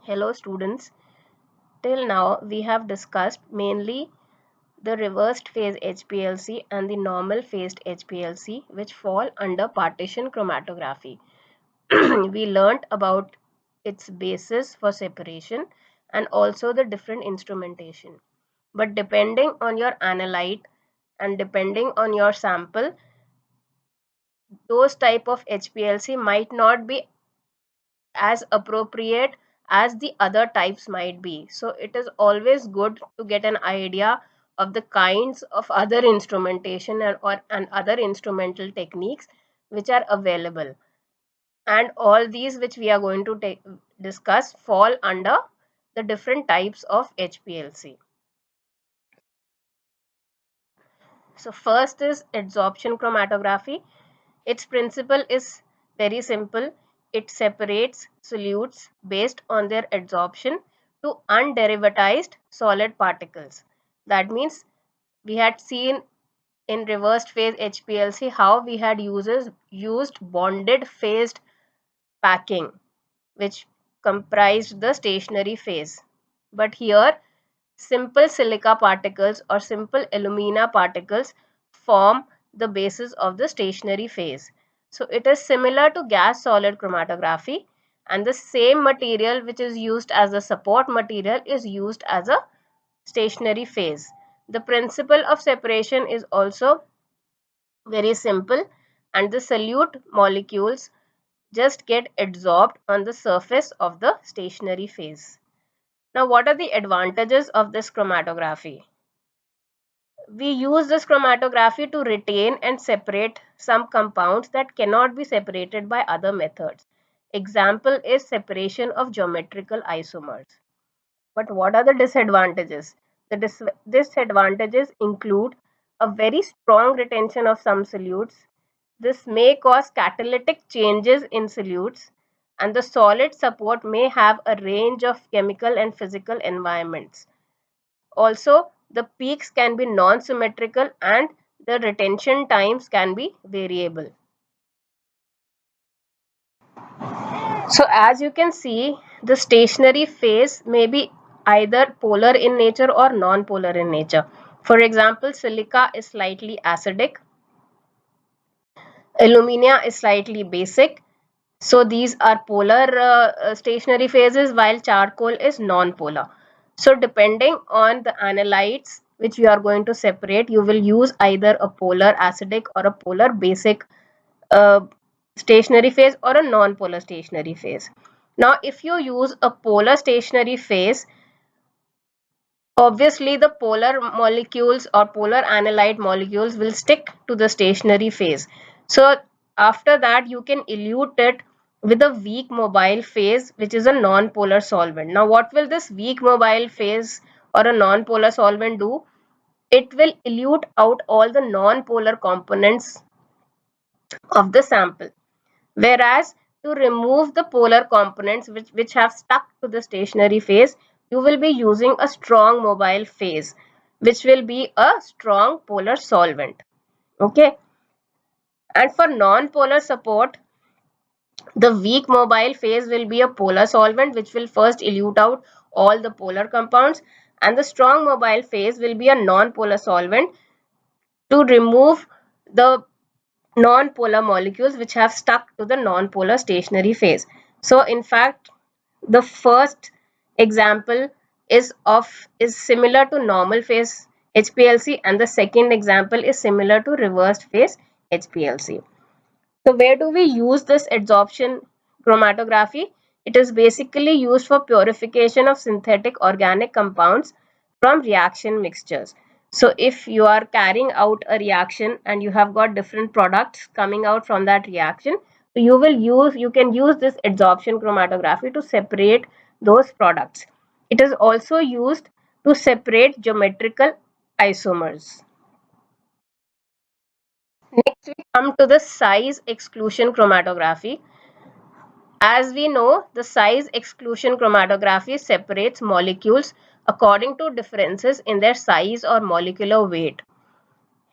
Hello students, till now we have discussed mainly the reversed phase HPLC and the normal phased HPLC which fall under partition chromatography. We learnt about its basis for separation and also the different instrumentation. But depending on your analyte and depending on your sample, those type of HPLC might not be as appropriate as the other types might be. So it is always good to get an idea of the kinds of other instrumentation and other instrumental techniques which are available. And all these which we are going to discuss fall under the different types of HPLC. So first is adsorption chromatography. Its principle is very simple. It separates solutes based on their adsorption to underivatized solid particles. That means we had seen in reversed phase HPLC how we had used bonded phased packing which comprised the stationary phase. But here simple silica particles or simple alumina particles form the basis of the stationary phase. So it is similar to gas solid chromatography, and the same material which is used as a support material is used as a stationary phase. The principle of separation is also very simple, and the solute molecules just get adsorbed on the surface of the stationary phase. Now, what are the advantages of this chromatography? We use this chromatography to retain and separate some compounds that cannot be separated by other methods. Example is separation of geometrical isomers. But what are the disadvantages? The disadvantages include a very strong retention of some solutes. This may cause catalytic changes in solutes, and the solid support may have a range of chemical and physical environments. Also, the peaks can be non-symmetrical and the retention times can be variable. So as you can see, the stationary phase may be either polar in nature or non-polar in nature. For example, silica is slightly acidic, alumina is slightly basic. So these are polar stationary phases, while charcoal is non-polar. So depending on the analytes which you are going to separate, you will use either a polar acidic or a polar basic uh, stationary phase or a non-polar stationary phase. Now, if you use a polar stationary phase, obviously the polar molecules or polar analyte molecules will stick to the stationary phase. So after that, you can elute it with a weak mobile phase, which is a non-polar solvent. Now, what will this weak mobile phase or a non-polar solvent do? It will elute out all the non-polar components of the sample. Whereas to remove the polar components which have stuck to the stationary phase, you will be using a strong mobile phase, which will be a strong polar solvent. Okay. And for non-polar support, the weak mobile phase will be a polar solvent, which will first elute out all the polar compounds, and the strong mobile phase will be a non-polar solvent to remove the non-polar molecules which have stuck to the non-polar stationary phase. So in fact, the first example is similar to normal phase HPLC, and the second example is similar to reversed phase HPLC. So where do we use this adsorption chromatography? It is basically used for purification of synthetic organic compounds from reaction mixtures. So if you are carrying out a reaction and you have got different products coming out from that reaction, you can use this adsorption chromatography to separate those products. It is also used to separate geometrical isomers. Next, we come to the size exclusion chromatography. As we know, the size exclusion chromatography separates molecules according to differences in their size or molecular weight.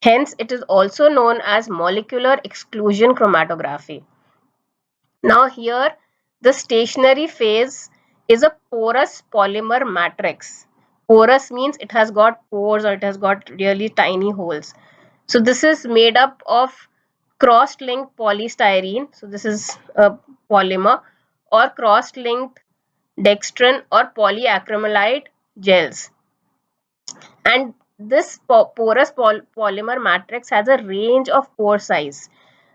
Hence, it is also known as molecular exclusion chromatography. Now here, the stationary phase is a porous polymer matrix. Porous means it has got pores or it has got really tiny holes. So this is made up of cross-linked polystyrene. So this is a polymer, or cross-linked dextran or polyacrylamide gels. And this porous polymer matrix has a range of pore size.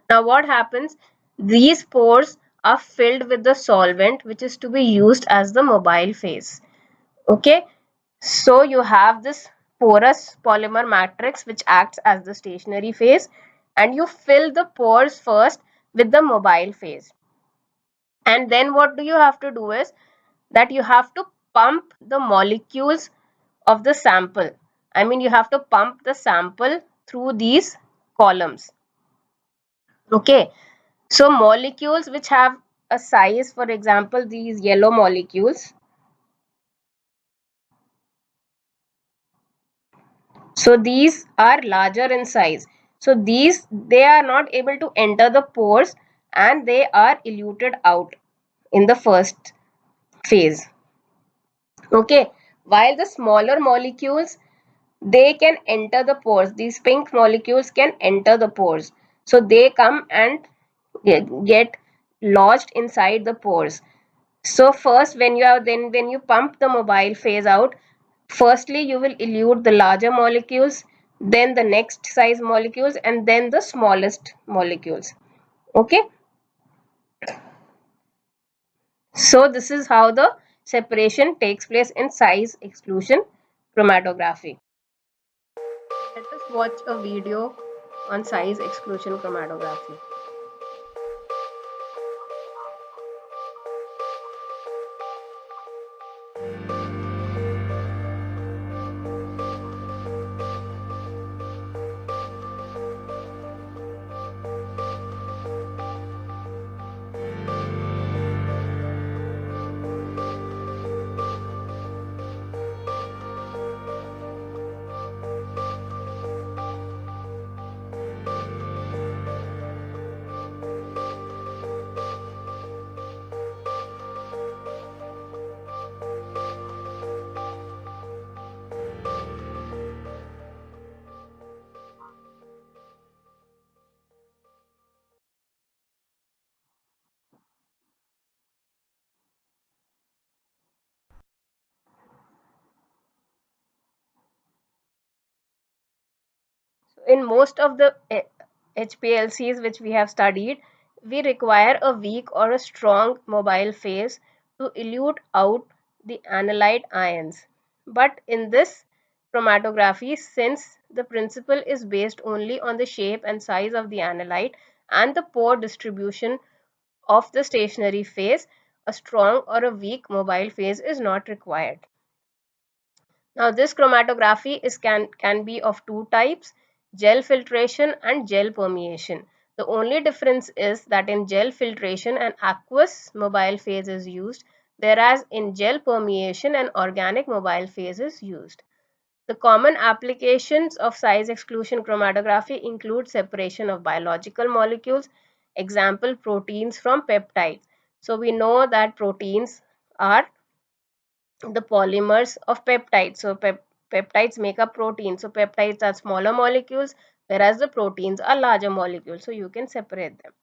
Now what happens? These pores are filled with the solvent which is to be used as the mobile phase. Okay, so you have this porous polymer matrix which acts as the stationary phase, and you fill the pores first with the mobile phase. And then what do you have to do is that you have to pump the molecules of the sample. I mean, you have to pump the sample through these columns. Okay, so molecules which have a size, for example, these yellow molecules. So these are larger in size. So these, they are not able to enter the pores and they are eluted out in the first phase. Okay, while the smaller molecules, they can enter the pores. These pink molecules can enter the pores. So they come and get lodged inside the pores. So first, when you pump the mobile phase out, firstly you will elute the larger molecules, then the next size molecules, and then the smallest molecules. Okay, so this is how the separation takes place in size exclusion chromatography. Let us watch a video on size exclusion chromatography. In most of the HPLCs which we have studied, we require a weak or a strong mobile phase to elute out the analyte ions. But in this chromatography, since the principle is based only on the shape and size of the analyte and the pore distribution of the stationary phase, a strong or a weak mobile phase is not required. Now this chromatography can be of two types: gel filtration and gel permeation. The only difference is that in gel filtration an aqueous mobile phase is used, whereas in gel permeation an organic mobile phase is used. The common applications of size exclusion chromatography include separation of biological molecules, example proteins from peptides. So we know that proteins are the polymers of peptides. So peptides make up proteins. So peptides are smaller molecules, whereas the proteins are larger molecules. So you can separate them.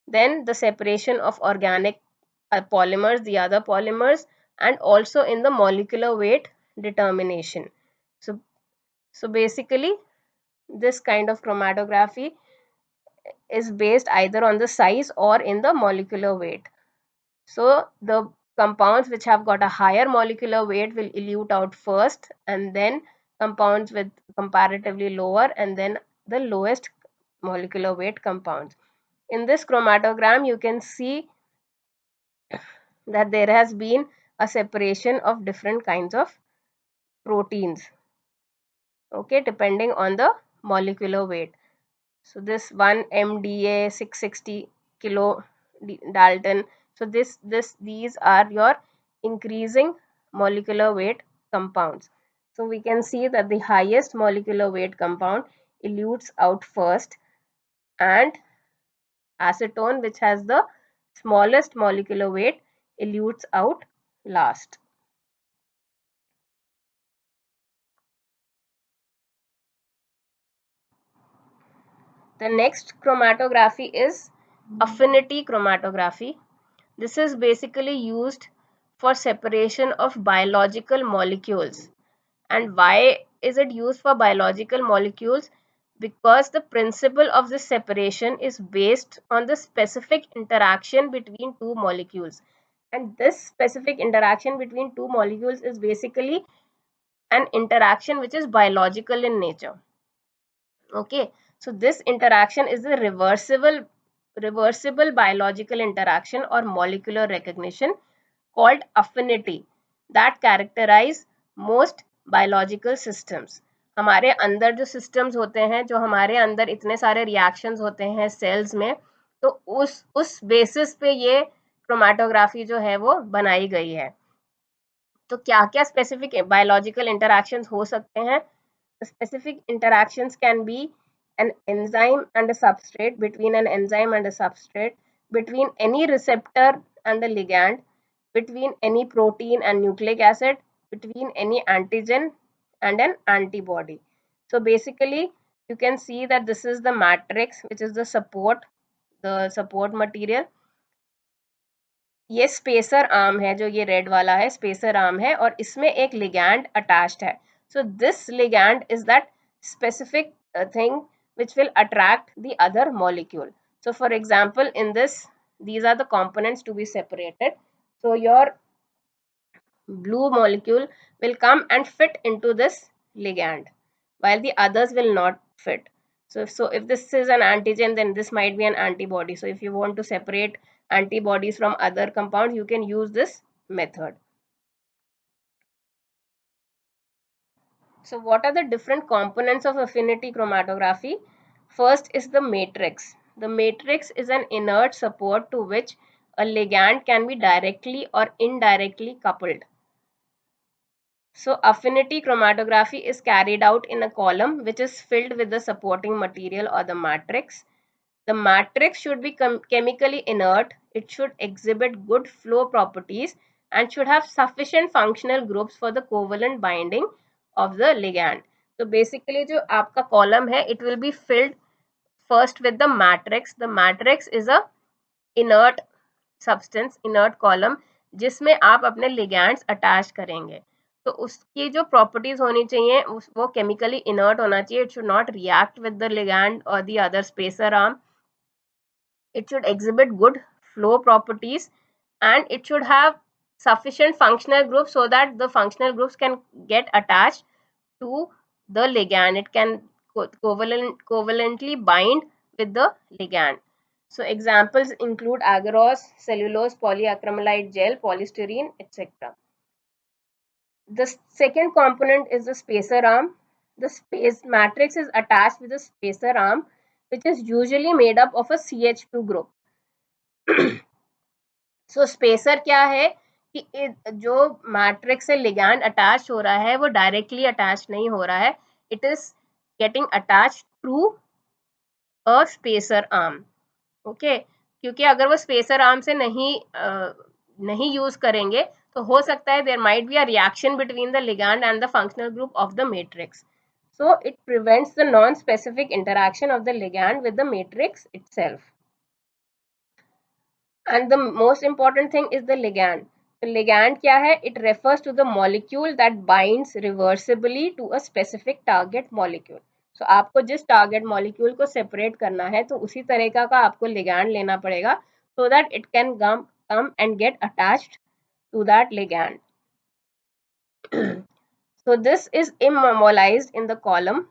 Then the separation of organic polymers, the other polymers, and also in the molecular weight determination. So basically, this kind of chromatography is based either on the size or in the molecular weight. So the compounds which have got a higher molecular weight will elute out first, and then compounds with comparatively lower, and then the lowest molecular weight compounds. In this chromatogram, you can see that there has been a separation of different kinds of proteins, okay, depending on the molecular weight. So this one MDA 660 kilo Dalton. So these are your increasing molecular weight compounds. So we can see that the highest molecular weight compound elutes out first, and acetone, which has the smallest molecular weight, elutes out last. The next chromatography is affinity chromatography. This is basically used for separation of biological molecules. And why is it used for biological molecules? Because the principle of this separation is based on the specific interaction between two molecules. And this specific interaction between two molecules is basically an interaction which is biological in nature. Okay, so this interaction is a reversible biological interaction or molecular recognition called affinity that characterize most biological systems. हमारे अंदर जो systems होते हैं, जो हमारे अंदर इतने सारे reactions होते हैं cells में, तो उस basis पे ये chromatography जो है वो बनाई गई है. तो क्या क्या specific biological interactions हो सकते हैं? The specific interactions can be an enzyme and a substrate, between an enzyme and a substrate, between any receptor and a ligand, between any protein and nucleic acid, between any antigen and an antibody. So basically you can see that this is the matrix, which is the support material. ये spacer arm है, जो ये red वाला है spacer arm है, और इसमें एक लिगैंड अटैच्ड है. So this ligand is that specific thing which will attract the other molecule. So for example, in this, these are the components to be separated. So your blue molecule will come and fit into this ligand, while the others will not fit. So if this is an antigen, then this might be an antibody. So if you want to separate antibodies from other compounds, you can use this method. So what are the different components of affinity chromatography? First is the matrix. The matrix is an inert support to which a ligand can be directly or indirectly coupled. So affinity chromatography is carried out in a column which is filled with the supporting material or the matrix. The matrix should be chemically inert, it should exhibit good flow properties, and should have sufficient functional groups for the covalent binding of the ligand. So basically जो आपका column है, it will be filled first with the matrix. The matrix is a inert substance, inert column, जिसमें आप अपने ligands attach करेंगे. तो उसकी जो properties होनी चाहिए वो chemically inert होना चाहिए. It should not react with the ligand or the other spacer arm. It should exhibit good flow properties, and it should have sufficient functional groups so that the functional groups can get attached to the ligand. It can covalently bind with the ligand. So examples include agarose, cellulose, polyacrylamide gel, polystyrene, etc. The second component is the spacer arm. The space matrix is attached with the spacer arm, which is usually made up of a CH2 group. So spacer क्या है कि जो matrix से ligand attach हो रहा है वो directly attach नहीं हो रहा है, it is getting attach through a spacer arm. Okay, क्योंकि अगर वो स्पेसर आर्म से नहीं यूज करेंगे तो हो सकता है there might be a reaction between the ligand and the functional group of the matrix. So it prevents the non-specific interaction of the ligand with the matrix itself. And the most important thing is the ligand. The ligand क्या है? It refers to the molecule that binds reversibly to a specific target molecule. So आपको जिस target molecule को separate करना है तो उसी तरह का आपको ligand लेना पड़ेगा so that it can come and get attached to that ligand. So this is immobilized in the column.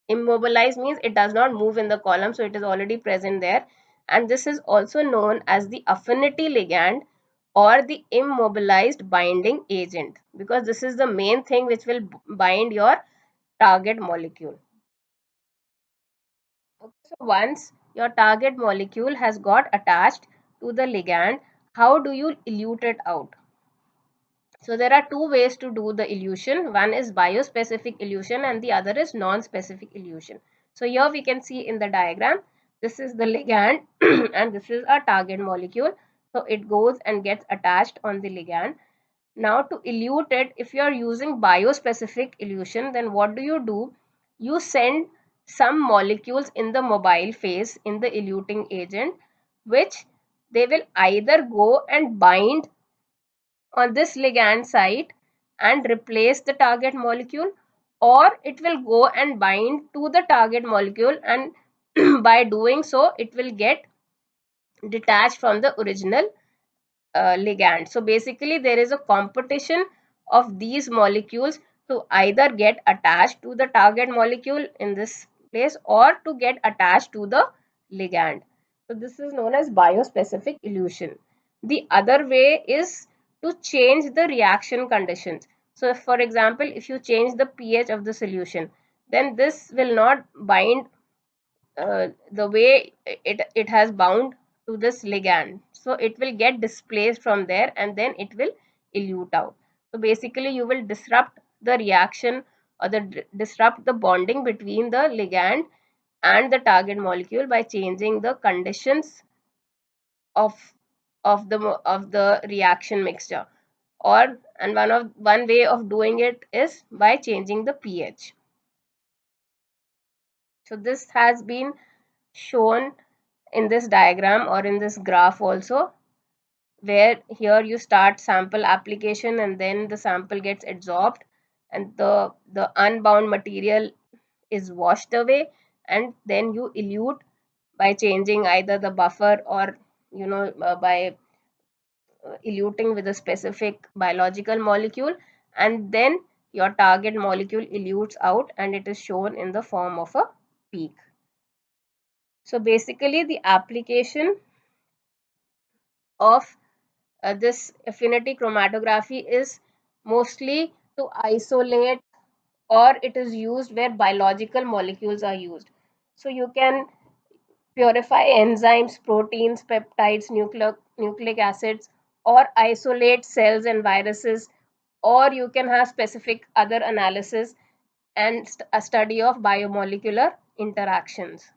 Immobilized means it does not move in the column, so it is already present there. And this is also known as the affinity ligand or the immobilized binding agent, because this is the main thing which will bind your target molecule. Okay, so once your target molecule has got attached to the ligand, how do you elute it out? So there are two ways to do the elution. One is biospecific elution and the other is non-specific elution. So here we can see in the diagram, this is the ligand and this is our target molecule. So it goes and gets attached on the ligand. Now to elute it, if you are using biospecific elution, then what do? You send some molecules in the mobile phase in the eluting agent, which they will either go and bind on this ligand site and replace the target molecule, or it will go and bind to the target molecule, and by doing so it will get detached from the original ligand. So basically there is a competition of these molecules to either get attached to the target molecule in this place or to get attached to the ligand. So this is known as biospecific elution. The other way is to change the reaction conditions. So if, for example, if you change the pH of the solution, then this will not bind the way it has bound to this ligand, so it will get displaced from there and then it will elute out. So basically you will disrupt the reaction or disrupt the bonding between the ligand and the target molecule by changing the conditions of of the reaction mixture, or and one way of doing it is by changing the pH. So this has been shown in this diagram or in this graph also, where here you start sample application and then the sample gets adsorbed and the unbound material is washed away, and then you elute by changing either the buffer or by eluting with a specific biological molecule, and then your target molecule elutes out and it is shown in the form of a peak. So basically the application of this affinity chromatography is mostly to isolate, or it is used where biological molecules are used. So you can purify enzymes, proteins, peptides, nucleic acids, or isolate cells and viruses, or you can have specific other analysis and a study of biomolecular interactions.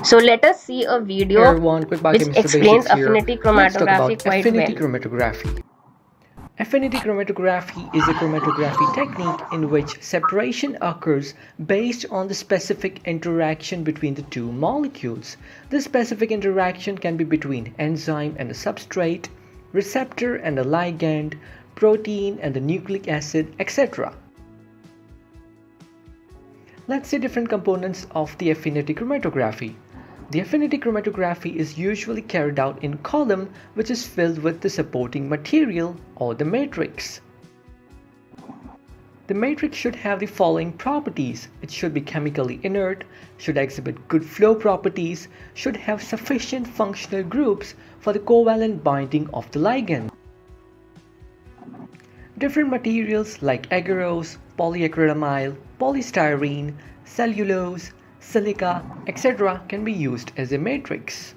So let us see a Hey video everyone, quick which biochemistry explains basics here. affinity Let's talk chromatography about quite affinity well. chromatography. Affinity chromatography is a chromatography technique in which separation occurs based on the specific interaction between the two molecules. This specific interaction can be between enzyme and a substrate, receptor and a ligand, protein and the nucleic acid, etc. Let's see different components of the affinity chromatography. The affinity chromatography is usually carried out in column, which is filled with the supporting material or the matrix. The matrix should have the following properties. It should be chemically inert, should exhibit good flow properties, should have sufficient functional groups for the covalent binding of the ligand. Different materials like agarose, polyacrylamide, polystyrene, cellulose, silica, etc. can be used as a matrix.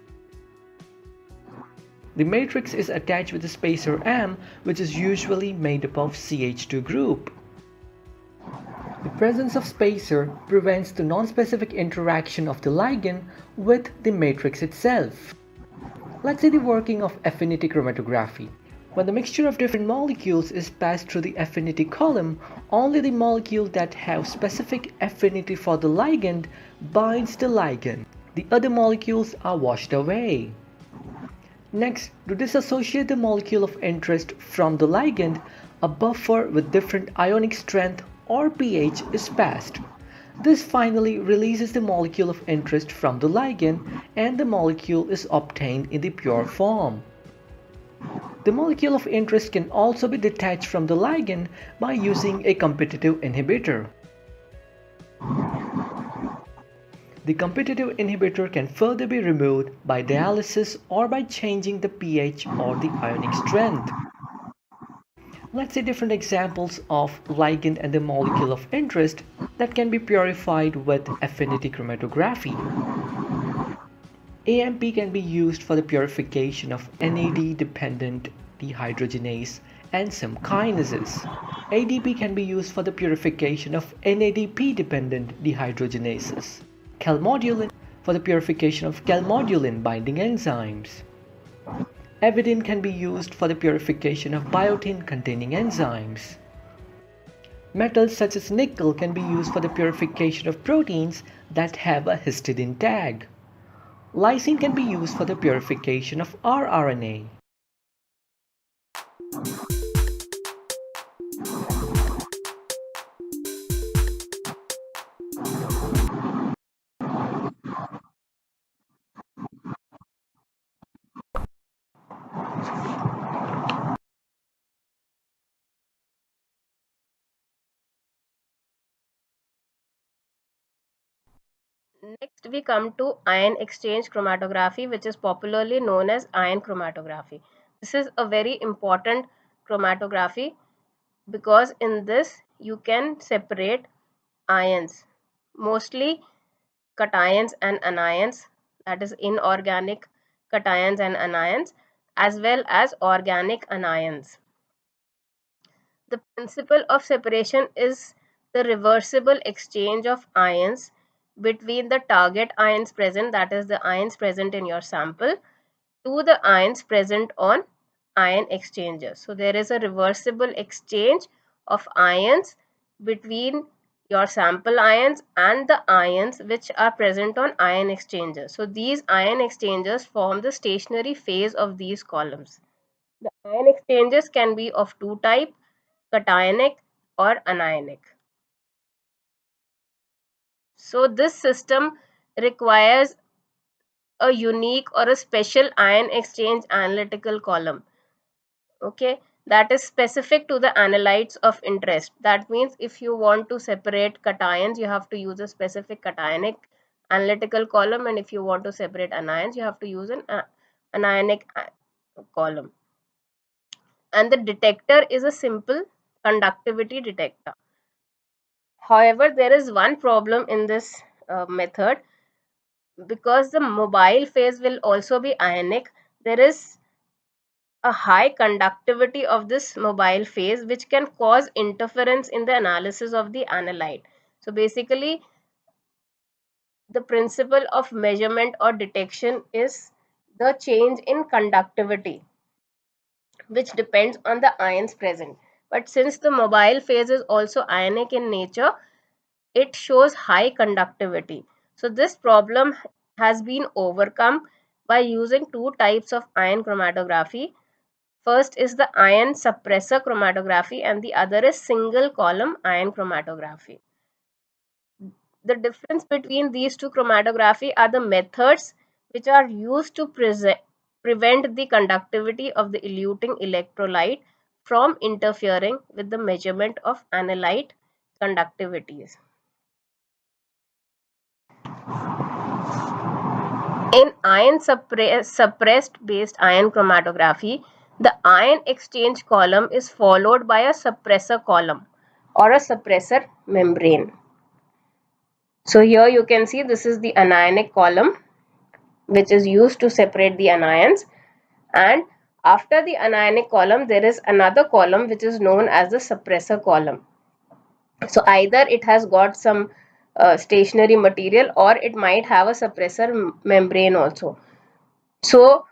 The matrix is attached with a spacer M, which is usually made up of CH2 group. The presence of spacer prevents the non-specific interaction of the ligand with the matrix itself. Let's see the working of affinity chromatography. When the mixture of different molecules is passed through the affinity column, only the molecule that have specific affinity for the ligand binds the ligand. The other molecules are washed away. Next, to disassociate the molecule of interest from the ligand, a buffer with different ionic strength or pH is passed. This finally releases the molecule of interest from the ligand and the molecule is obtained in the pure form. The molecule of interest can also be detached from the ligand by using a competitive inhibitor. The competitive inhibitor can further be removed by dialysis or by changing the pH or the ionic strength. Let's see different examples of ligand and the molecule of interest that can be purified with affinity chromatography. AMP can be used for the purification of NAD-dependent dehydrogenase and some kinases. ADP can be used for the purification of NADP-dependent dehydrogenases. Calmodulin for the purification of calmodulin binding enzymes. Avidin can be used for the purification of biotin containing enzymes. Metals such as nickel can be used for the purification of proteins that have a histidine tag. Lysine can be used for the purification of rRNA. Next, we come to ion exchange chromatography, which is popularly known as ion chromatography. This is a very important chromatography because in this you can separate ions, mostly cations and anions, that is inorganic cations and anions, as well as organic anions. The principle of separation is the reversible exchange of ions between the target ions present, that is the ions present in your sample, to the ions present on ion exchangers. So there is a reversible exchange of ions between your sample ions and the ions which are present on ion exchangers. So these ion exchangers form the stationary phase of these columns. The ion exchangers can be of two types, cationic or anionic. So this system requires a unique or a special ion exchange analytical column, okay, that is specific to the analytes of interest. That means if you want to separate cations, you have to use a specific cationic analytical column, and if you want to separate anions, you have to use an anionic column. And the detector is a simple conductivity detector. However, there is one problem in this method. Because the mobile phase will also be ionic, there is a high conductivity of this mobile phase which can cause interference in the analysis of the analyte. So basically, the principle of measurement or detection is the change in conductivity, which depends on the ions present. But since the mobile phase is also ionic in nature, it shows high conductivity. So this problem has been overcome by using two types of ion chromatography. First is the ion suppressor chromatography and the other is single column ion chromatography. The difference between these two chromatography are the methods which are used to prevent the conductivity of the eluting electrolyte from interfering with the measurement of analyte conductivities. In ion suppressed based ion chromatography, the ion exchange column is followed by a suppressor column or a suppressor membrane. So here you can see this is the anionic column which is used to separate the anions, and after the anionic column there is another column which is known as the suppressor column. So either it has got some stationary material or it might have a suppressor membrane also. So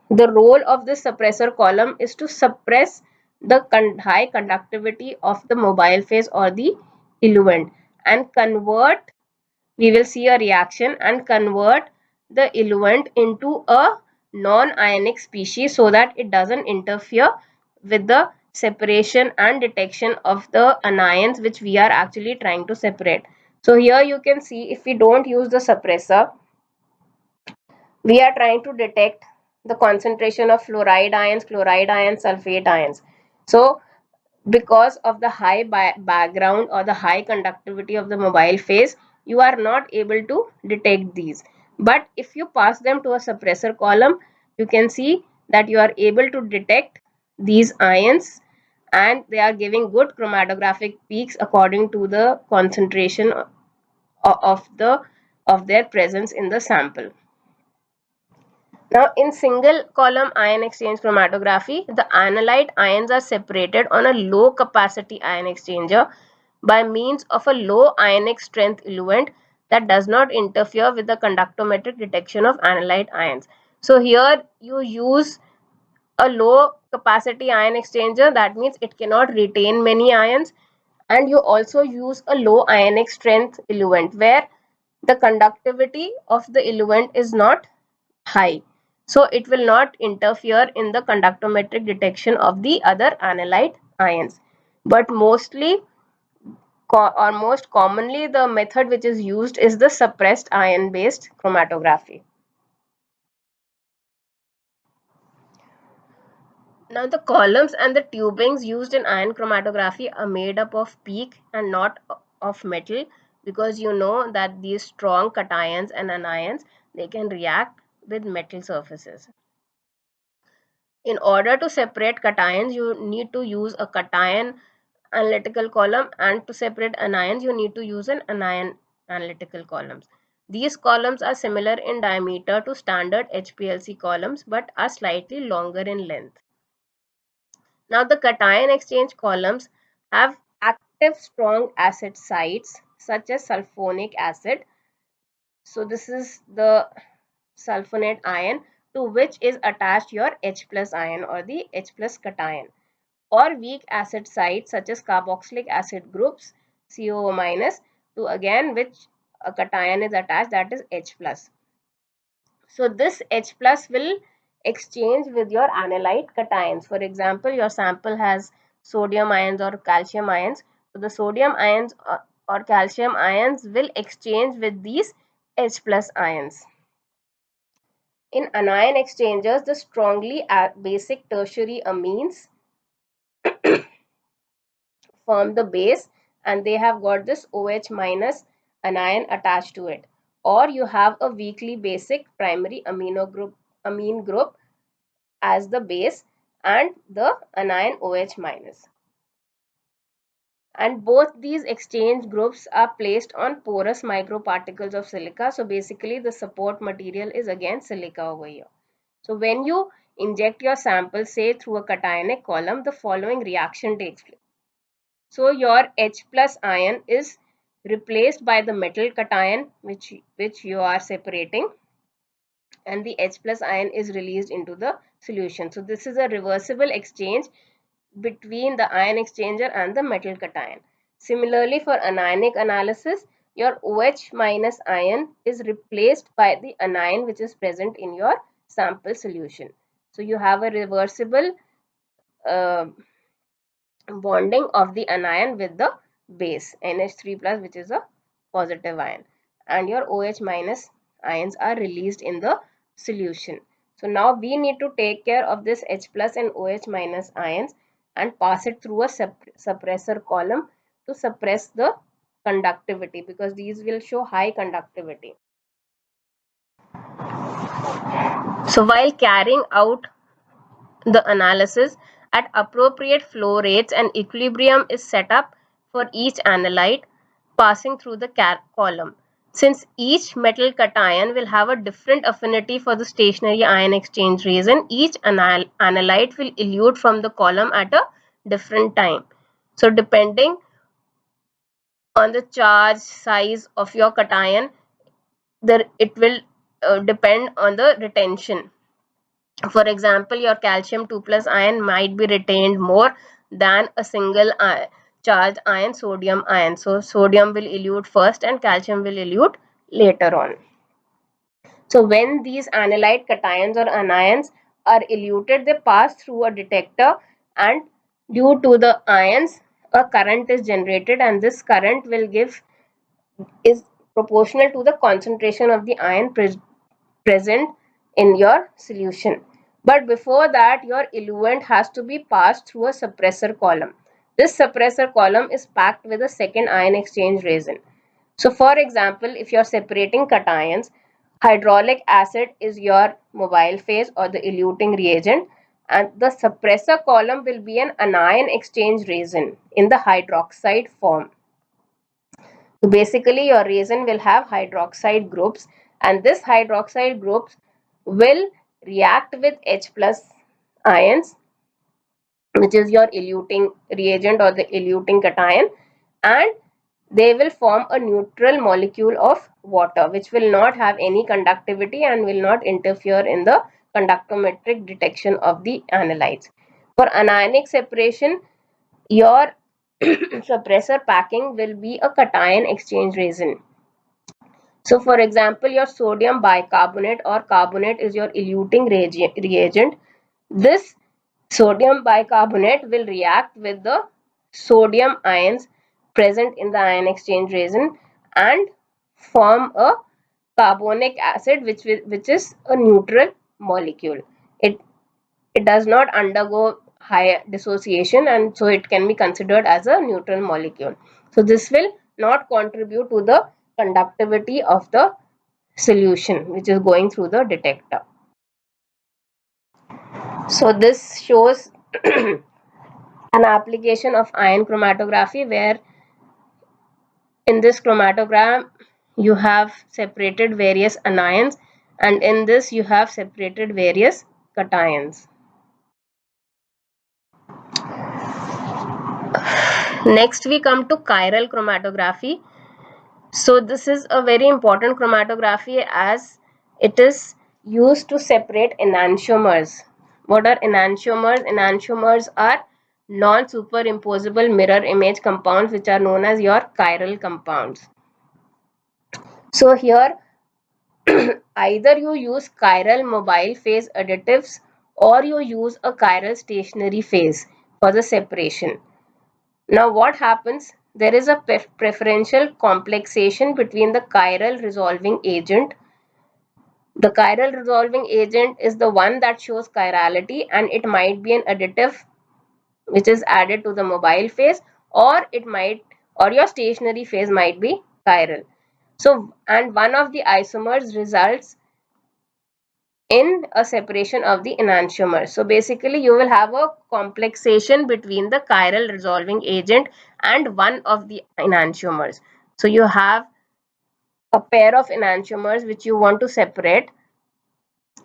the role of this suppressor column is to suppress the high conductivity of the mobile phase or the eluent and convert, we will see a reaction and convert the eluent into a non-ionic species so that it doesn't interfere with the separation and detection of the anions which we are actually trying to separate. So here you can see if we don't use the suppressor, we are trying to detect the concentration of fluoride ions, sulfate ions. So because of the high background or the high conductivity of the mobile phase, you are not able to detect these. But if you pass them to a suppressor column, you can see that you are able to detect these ions and they are giving good chromatographic peaks according to the concentration of their presence in the sample. Now, in single column ion exchange chromatography, the analyte ions are separated on a low capacity ion exchanger by means of a low ionic strength eluent that does not interfere with the conductometric detection of analyte ions. So here you use a low capacity ion exchanger, that means it cannot retain many ions, and you also use a low ionic strength eluent where the conductivity of the eluent is not high, so it will not interfere in the conductometric detection of the other analyte ions. But mostly or most commonly the method which is used is the suppressed ion based chromatography. Now the columns and the tubings used in ion chromatography are made up of PEEK and not of metal, because you know that these strong cations and anions, they can react with metal surfaces. In order to separate cations, you need to use a cation analytical column, and to separate anions you need to use an anion analytical columns. These columns are similar in diameter to standard HPLC columns but are slightly longer in length. Now the cation exchange columns have active strong acid sites such as sulfonic acid. So this is the sulfonate ion to which is attached your H plus ion or the H plus cation, or weak acid sites such as carboxylic acid groups COO minus, to again which a cation is attached, that is H plus. So this H plus will exchange with your analyte cations. For example, your sample has sodium ions or calcium ions. So the sodium ions or calcium ions will exchange with these H plus ions. In anion exchangers, the strongly basic tertiary amines form the base, and they have got this OH minus anion attached to it. Or you have a weakly basic primary amine group as the base and the anion OH minus. And both these exchange groups are placed on porous microparticles of silica. So basically the support material is again silica over here. So when you inject your sample, say through a cationic column, the following reaction takes place. So your H plus ion is replaced by the metal cation which you are separating, and the H plus ion is released into the solution. So this is a reversible exchange between the ion exchanger and the metal cation. Similarly, for anionic analysis, your OH minus ion is replaced by the anion which is present in your sample solution. So you have a reversible bonding of the anion with the base NH3 plus, which is a positive ion, and your OH minus ions are released in the solution. So now we need to take care of this H plus and OH minus ions and pass it through a suppressor column to suppress the conductivity, because these will show high conductivity. So while carrying out the analysis at appropriate flow rates, and equilibrium is set up for each analyte passing through the column. Since each metal cation will have a different affinity for the stationary ion exchange resin, each analyte will elute from the column at a different time. So depending on the charge size of your cation, it will depend on the retention. For example, your calcium 2 plus ion might be retained more than a single charged ion, sodium ion. So sodium will elute first and calcium will elute later on. So when these analyte cations or anions are eluted, they pass through a detector, and due to the ions a current is generated, and this current will is proportional to the concentration of the ion present in your solution. But before that, your eluent has to be passed through a suppressor column. This suppressor column is packed with a second ion exchange resin. So for example, if you're separating cations, hydraulic acid is your mobile phase or the eluting reagent, and the suppressor column will be an anion exchange resin in the hydroxide form. So basically your resin will have hydroxide groups, and this hydroxide groups will react with H plus ions, which is your eluting reagent or the eluting cation, and they will form a neutral molecule of water, which will not have any conductivity and will not interfere in the conductometric detection of the analytes. For anionic separation, your suppressor packing will be a cation exchange resin. So for example, your sodium bicarbonate or carbonate is your eluting reagent. This sodium bicarbonate will react with the sodium ions present in the ion exchange resin and form a carbonic acid, which is a neutral molecule. It does not undergo high dissociation, and so it can be considered as a neutral molecule. So this will not contribute to the conductivity of the solution which is going through the detector. So this shows an application of ion chromatography, where in this chromatogram you have separated various anions, and in this you have separated various cations. Next we come to chiral chromatography. So this is a very important chromatography as it is used to separate enantiomers. What are enantiomers? Enantiomers are non-superimposable mirror image compounds, which are known as your chiral compounds. So here either you use chiral mobile phase additives or you use a chiral stationary phase for the separation. Now what happens? There is a preferential complexation between the chiral resolving agent. The chiral resolving agent is the one that shows chirality, and it might be an additive which is added to the mobile phase, or your stationary phase might be chiral. So, and one of the isomers results in a separation of the enantiomer. So basically you will have a complexation between the chiral resolving agent and one of the enantiomers. So you have a pair of enantiomers which you want to separate.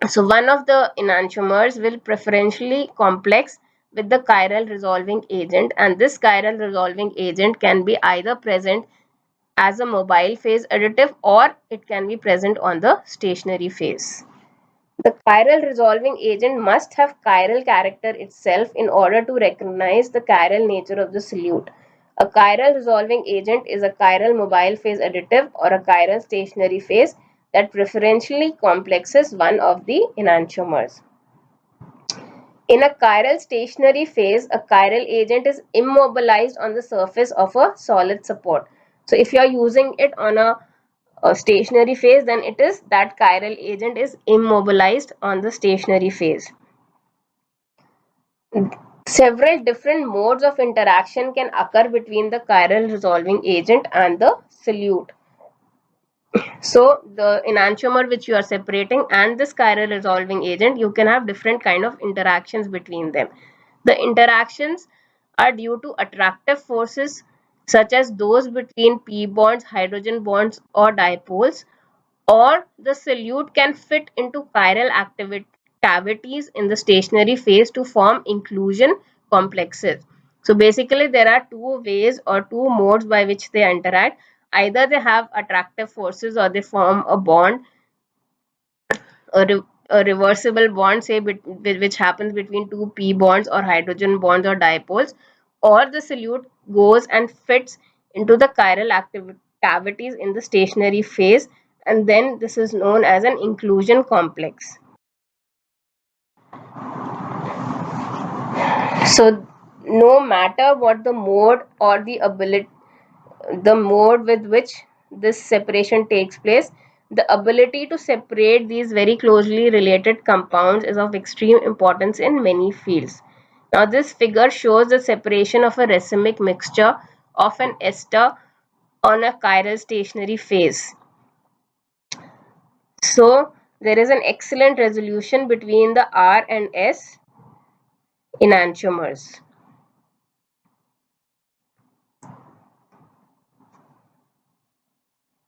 So one of the enantiomers will preferentially complex with the chiral resolving agent, and this chiral resolving agent can be either present as a mobile phase additive or it can be present on the stationary phase. The chiral resolving agent must have chiral character itself in order to recognize the chiral nature of the solute. A chiral resolving agent is a chiral mobile phase additive or a chiral stationary phase that preferentially complexes one of the enantiomers. In a chiral stationary phase, a chiral agent is immobilized on the surface of a solid support. So if you are using it on a stationary phase, then it is that chiral agent is immobilized on the stationary phase. Several different modes of interaction can occur between the chiral resolving agent and the solute. So the enantiomer which you are separating and this chiral resolving agent, you can have different kind of interactions between them. The interactions are due to attractive forces such as those between p bonds, hydrogen bonds or dipoles, or the solute can fit into chiral cavities in the stationary phase to form inclusion complexes. So basically there are two ways or two modes by which they interact. Either they have attractive forces or they form a bond, a reversible bond, say which happens between two p bonds or hydrogen bonds or dipoles, or the solute goes and fits into the chiral cavities in the stationary phase, and then this is known as an inclusion complex. So no matter what the mode or the mode with which this separation takes place, the ability to separate these very closely related compounds is of extreme importance in many fields. Now this figure shows the separation of a racemic mixture of an ester on a chiral stationary phase. So there is an excellent resolution between the R and S enantiomers.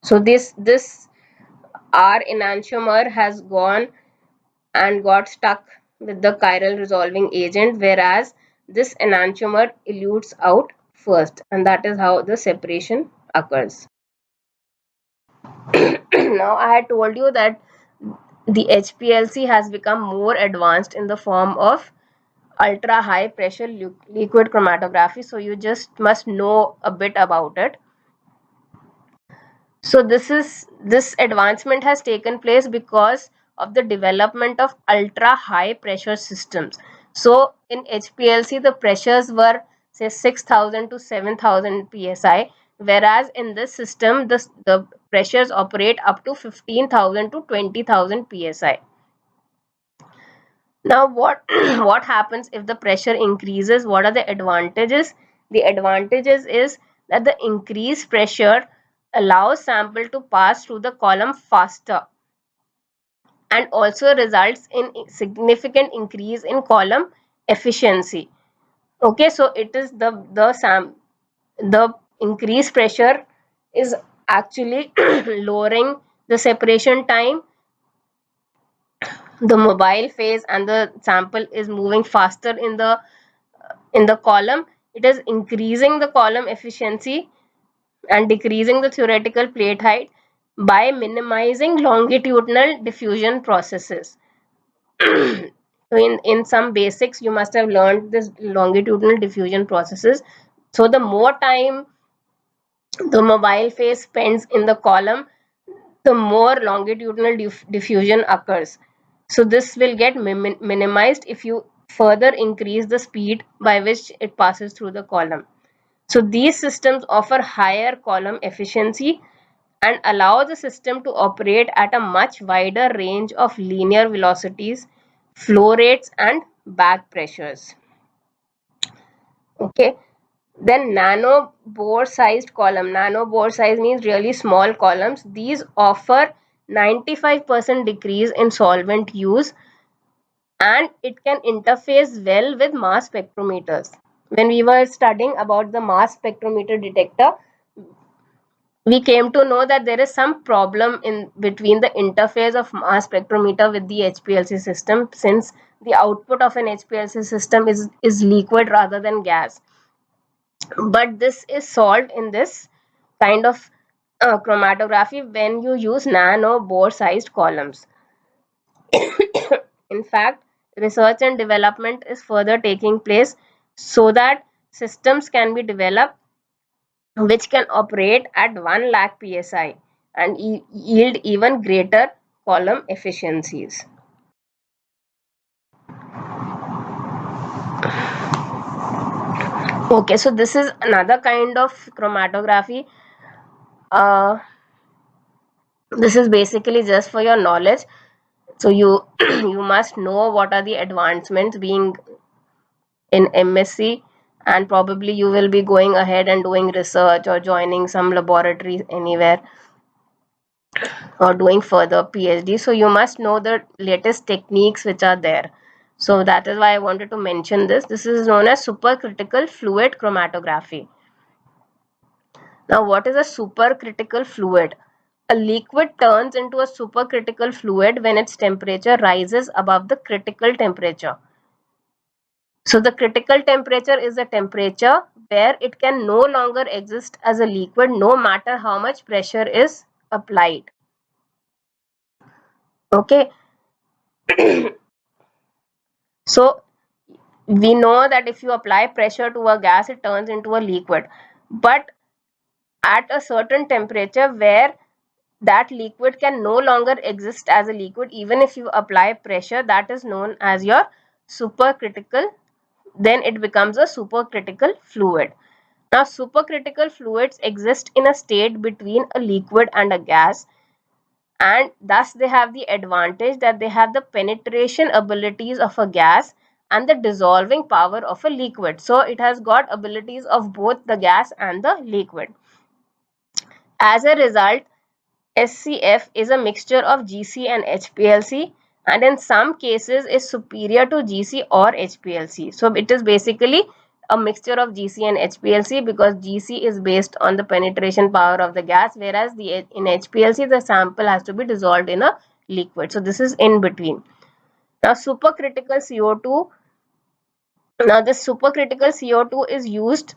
So this R enantiomer has gone and got stuck with the chiral resolving agent, whereas this enantiomer elutes out first, and that is how the separation occurs. Now I had told you that the HPLC has become more advanced in the form of ultra high pressure liquid chromatography, so you just must know a bit about it. So this advancement has taken place because of the development of ultra high pressure systems. So in HPLC the pressures were say 6,000 to 7,000 psi, whereas in this system the pressures operate up to 15,000 to 20,000 psi. Now what what happens if the pressure increases? What are the advantages? The advantages is that the increased pressure allows sample to pass through the column faster and also results in significant increase in column efficiency. Okay, so it is the increased pressure is actually lowering the separation time. The mobile phase and the sample is moving faster in the column. It is increasing the column efficiency and decreasing the theoretical plate height by minimizing longitudinal diffusion processes. So in some basics you must have learned this longitudinal diffusion processes. So the more time the mobile phase spends in the column, the more longitudinal diffusion occurs. So this will get minimized if you further increase the speed by which it passes through the column. So these systems offer higher column efficiency and allow the system to operate at a much wider range of linear velocities, flow rates and back pressures. Okay. Then nano bore sized column. Nano bore size means really small columns. These offer 95% decrease in solvent use and it can interface well with mass spectrometers. When we were studying about the mass spectrometer detector, we came to know that there is some problem in between the interface of mass spectrometer with the HPLC system, since the output of an HPLC system is liquid rather than gas. But this is solved in this kind of chromatography when you use nano bore sized columns. In fact, research and development is further taking place so that systems can be developed which can operate at 1 lakh psi and yield even greater column efficiencies. Okay, so this is another kind of chromatography. This is basically just for your knowledge. So you you must know what are the advancements being in MSc, and probably you will be going ahead and doing research or joining some laboratory anywhere or doing further PhD. So you must know the latest techniques which are there. So that is why I wanted to mention this. This is known as supercritical fluid chromatography. Now, what is a supercritical fluid? A liquid turns into a supercritical fluid when its temperature rises above the critical temperature. So the critical temperature is a temperature where it can no longer exist as a liquid no matter how much pressure is applied. Okay. So we know that if you apply pressure to a gas, it turns into a liquid. But at a certain temperature where that liquid can no longer exist as a liquid, even if you apply pressure, that is known as your supercritical, then it becomes a supercritical fluid. Now, supercritical fluids exist in a state between a liquid and a gas, and thus they have the advantage that they have the penetration abilities of a gas and the dissolving power of a liquid. So it has got abilities of both the gas and the liquid. As a result, SCF is a mixture of GC and HPLC, and in some cases is superior to GC or HPLC. So it is basically a mixture of GC and HPLC because GC is based on the penetration power of the gas, whereas in HPLC the sample has to be dissolved in a liquid. So this is in between. Now supercritical CO2. Now this supercritical CO2 is used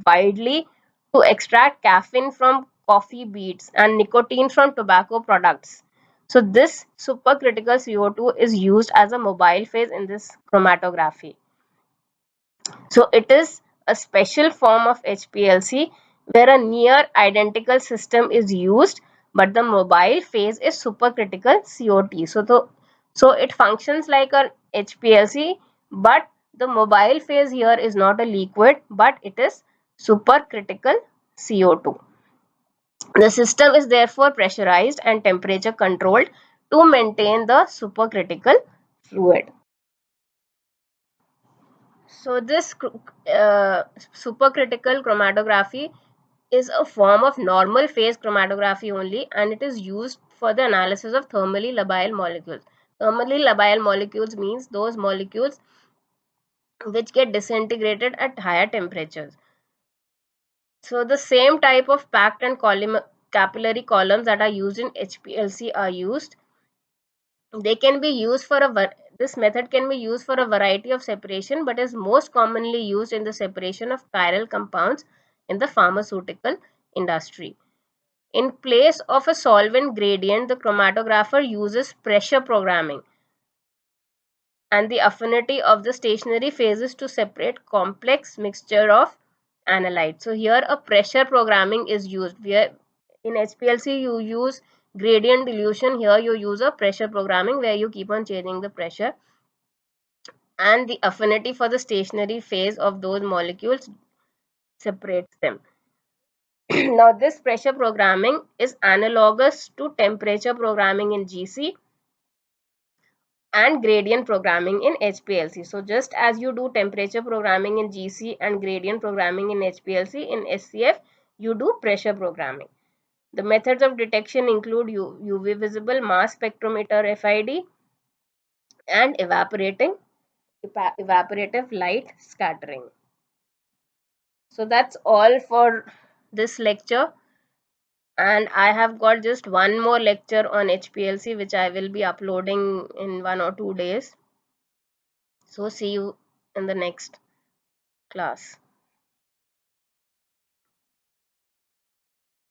widely to extract caffeine from coffee beans and nicotine from tobacco products. So this supercritical CO2 is used as a mobile phase in this chromatography. So it is a special form of HPLC where a near identical system is used, but the mobile phase is supercritical COT. So it functions like a HPLC, but the mobile phase here is not a liquid, but it is supercritical CO2. The system is therefore pressurized and temperature controlled to maintain the supercritical fluid. So this supercritical chromatography is a form of normal phase chromatography only, and it is used for the analysis of thermally labile molecules. Thermally labile molecules means those molecules which get disintegrated at higher temperatures. So the same type of packed and capillary columns that are used in HPLC are used. They can be used for this method can be used for a variety of separation, but is most commonly used in the separation of chiral compounds in the pharmaceutical industry. In place of a solvent gradient, the chromatographer uses pressure programming and the affinity of the stationary phases to separate complex mixture of analytes. So here a pressure programming is used. Where in HPLC you use gradient dilution, here you use a pressure programming where you keep on changing the pressure, and the affinity for the stationary phase of those molecules separates them. Now this pressure programming is analogous to temperature programming in GC and gradient programming in HPLC. So just as you do temperature programming in GC and gradient programming in HPLC, in SCF you do pressure programming. The methods of detection include UV visible, mass spectrometer FID, and evaporative light scattering. So that's all for this lecture, and I have got just one more lecture on HPLC which I will be uploading in 1 or 2 days. So see you in the next class.